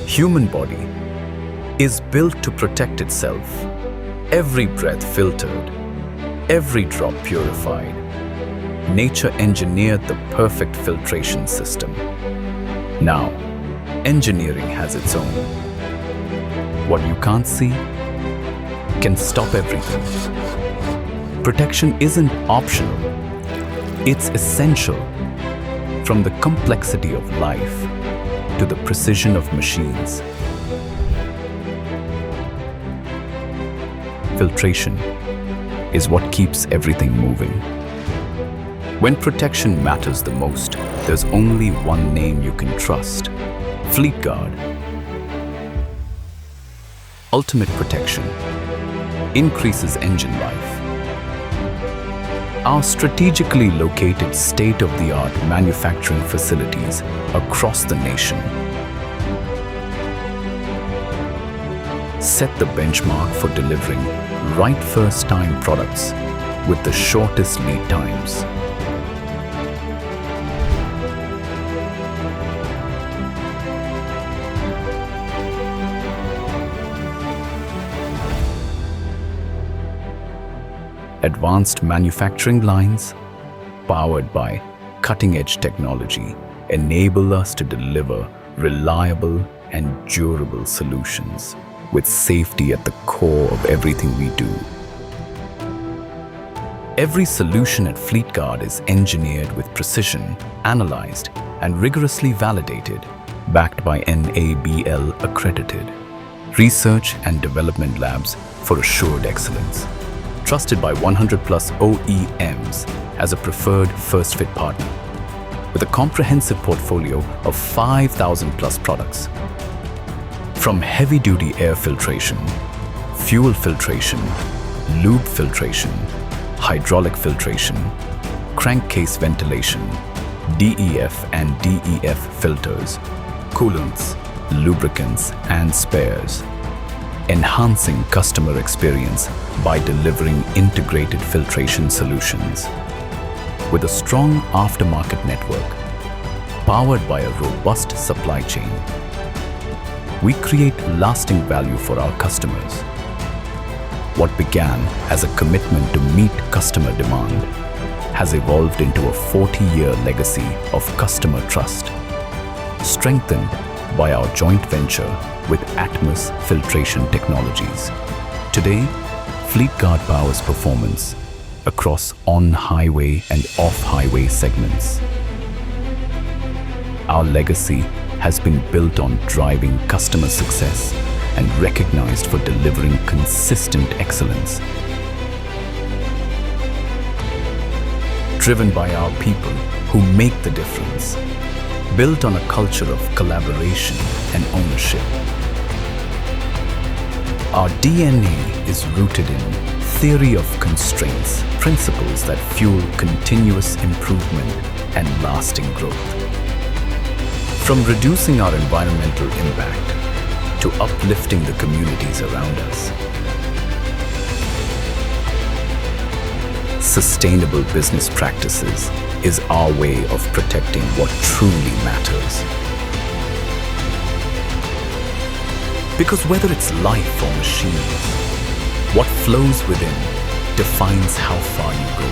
Human body is built to protect itself. Every breath filtered, every drop purified. Nature engineered the perfect filtration system. Now, engineering has its own. What you can't see can stop everything. Protection isn't optional. It's essential. From the complexity of life to the precision of machines. Filtration is what keeps everything moving. When protection matters the most, there's only one name you can trust: Fleetguard. Ultimate protection increases engine life. Our strategically located state-of-the-art manufacturing facilities across the nation set the benchmark for delivering right first-time products with the shortest lead times. Advanced manufacturing lines, powered by cutting-edge technology, enable us to deliver reliable and durable solutions with safety at the core of everything we do. Every solution at Fleetguard is engineered with precision, analyzed, and rigorously validated, backed by NABL-accredited research and development labs for assured excellence. Trusted by 100+ OEMs as a preferred first-fit partner, with a comprehensive portfolio of 5,000+ products. From heavy-duty air filtration, fuel filtration, lube filtration, hydraulic filtration, crankcase ventilation, DEF and DEF filters, coolants, lubricants, and spares, enhancing customer experience by delivering integrated filtration solutions. With a strong aftermarket network, powered by a robust supply chain, we create lasting value for our customers. What began as a commitment to meet customer demand has evolved into a 40-year legacy of customer trust, strengthened by our joint venture with Atmos Filtration Technologies. Today, Fleetguard powers performance across on-highway and off-highway segments. Our legacy has been built on driving customer success and recognized for delivering consistent excellence. Driven by our people who make the difference, built on a culture of collaboration and ownership. Our DNA is rooted in theory of constraints, principles that fuel continuous improvement and lasting growth. From reducing our environmental impact to uplifting the communities around us. Sustainable business practices is our way of protecting what truly matters. Because whether it's life or machines, what flows within defines how far you go.